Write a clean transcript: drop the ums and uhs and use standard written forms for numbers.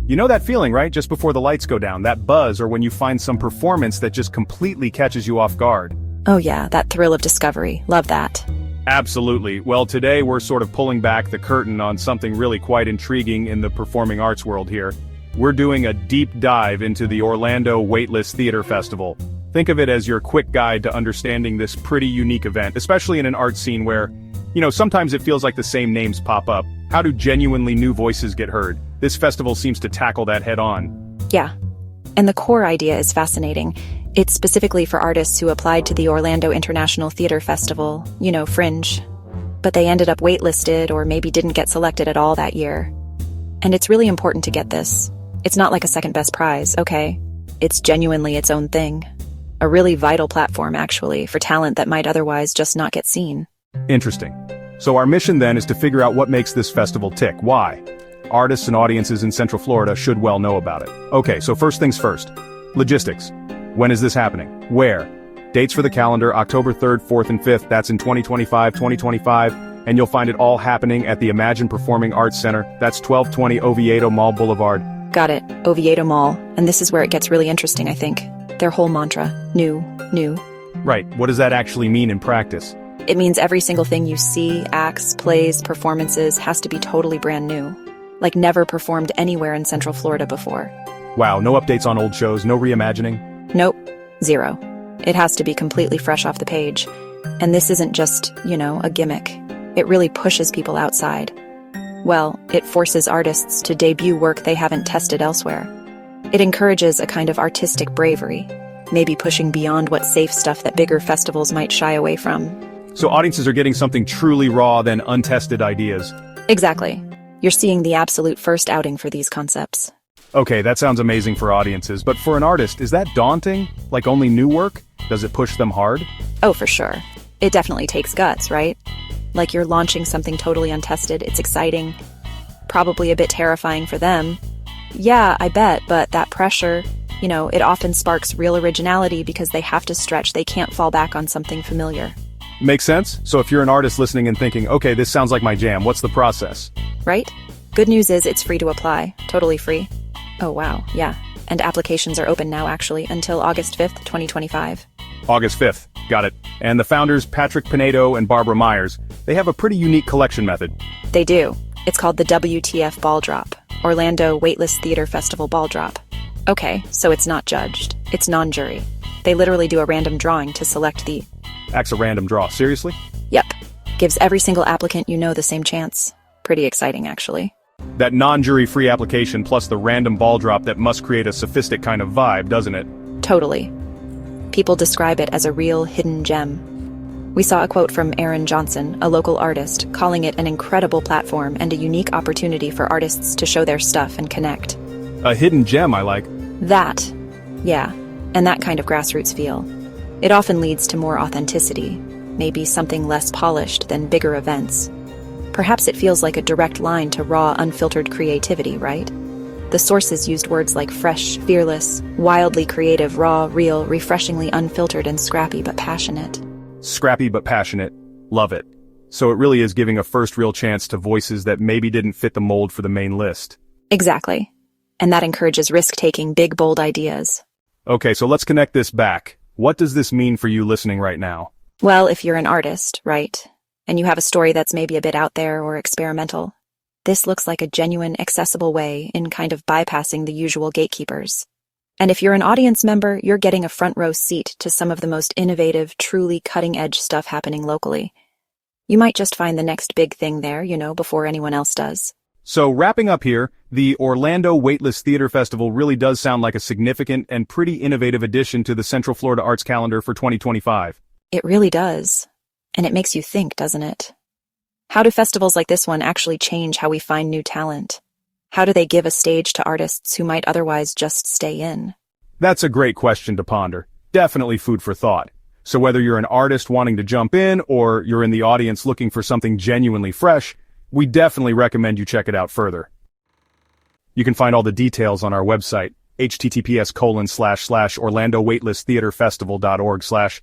You know that feeling, right? Just before the lights go down, that buzz, or when you find some performance that just completely catches you off guard. Oh yeah, that thrill of discovery. Love that. Absolutely. Well, today we're sort of pulling back the curtain on something really quite intriguing in the performing arts world here. We're doing a deep dive into the Orlando Waitlist Theater Festival. Think of it as your quick guide to understanding this pretty unique event, especially in an art scene where, sometimes it feels like the same names pop up. How do genuinely new voices get heard? This festival seems to tackle that head on. Yeah. And the core idea is fascinating. It's specifically for artists who applied to the Orlando International Theater Festival, Fringe. But they ended up waitlisted or maybe didn't get selected at all that year. And it's really important to get this. It's not like a second best prize, okay? It's genuinely its own thing. A really vital platform, actually, for talent that might otherwise just not get seen. Interesting. So our mission then is to figure out what makes this festival tick. Why? Artists and audiences in Central Florida should well know about it. Okay, so first things first. Logistics. When is this happening? Where? Dates for the calendar, October 3rd, 4th, and 5th. That's in 2025, and you'll find it all happening at the Imagine Performing Arts Center. That's 1220 Oviedo Mall Boulevard. Got it, Oviedo Mall. And this is where it gets really interesting, I think. Their whole mantra, new. Right, what does that actually mean in practice? It means every single thing you see, acts, plays, performances, has to be totally brand new. Like never performed anywhere in Central Florida before. Wow, no updates on old shows, no reimagining? Nope, zero. It has to be completely fresh off the page. And this isn't just, a gimmick. It really pushes people outside. Well, it forces artists to debut work they haven't tested elsewhere. It encourages a kind of artistic bravery, maybe pushing beyond what safe stuff that bigger festivals might shy away from. So audiences are getting something truly raw than untested ideas. Exactly. You're seeing the absolute first outing for these concepts. Okay, that sounds amazing for audiences, but for an artist, is that daunting? Like only new work? Does it push them hard? Oh, for sure. It definitely takes guts, right? Like you're launching something totally untested, it's exciting. Probably a bit terrifying for them. Yeah, I bet, but that pressure, it often sparks real originality because they have to stretch, they can't fall back on something familiar. Makes sense? So if you're an artist listening and thinking, okay, this sounds like my jam, what's the process? Right? Good news is it's free to apply. Totally free. Oh wow, yeah. And applications are open now actually until August 5th, 2025. August 5th, got it. And the founders, Patrick Pinedo and Barbara Myers, they have a pretty unique collection method. They do. It's called the WTF Ball Drop, Orlando Waitlist Theater Festival Ball Drop. Okay, so it's not judged. It's non-jury. They literally do a random drawing to select the... Acts a random draw, seriously? Yep. Gives every single applicant the same chance. Pretty exciting, actually. That non-jury free application plus the random ball drop that must create a sophistic kind of vibe, doesn't it? Totally. People describe it as a real hidden gem. We saw a quote from Aaron Johnson, a local artist, calling it an incredible platform and a unique opportunity for artists to show their stuff and connect. A hidden gem, I like. That. Yeah. And that kind of grassroots feel. It often leads to more authenticity, maybe something less polished than bigger events. Perhaps it feels like a direct line to raw, unfiltered creativity, right? The sources used words like fresh, fearless, wildly creative, raw, real, refreshingly unfiltered, and scrappy but passionate. Scrappy but passionate. Love it. So it really is giving a first real chance to voices that maybe didn't fit the mold for the main list. Exactly. And that encourages risk-taking, big, bold ideas. Okay, so let's connect this back. What does this mean for you listening right now? Well, if you're an artist, right, and you have a story that's maybe a bit out there or experimental, this looks like a genuine, accessible way in kind of bypassing the usual gatekeepers. And if you're an audience member, you're getting a front row seat to some of the most innovative, truly cutting-edge stuff happening locally. You might just find the next big thing there, before anyone else does. So wrapping up here, the Orlando Waitlist Theater Festival really does sound like a significant and pretty innovative addition to the Central Florida Arts calendar for 2025. It really does. And it makes you think, doesn't it? How do festivals like this one actually change how we find new talent? How do they give a stage to artists who might otherwise just stay in? That's a great question to ponder. Definitely food for thought. So whether you're an artist wanting to jump in or you're in the audience looking for something genuinely fresh, we definitely recommend you check it out further. You can find all the details on our website, https://orlandowaitlisttheaterfestival.org/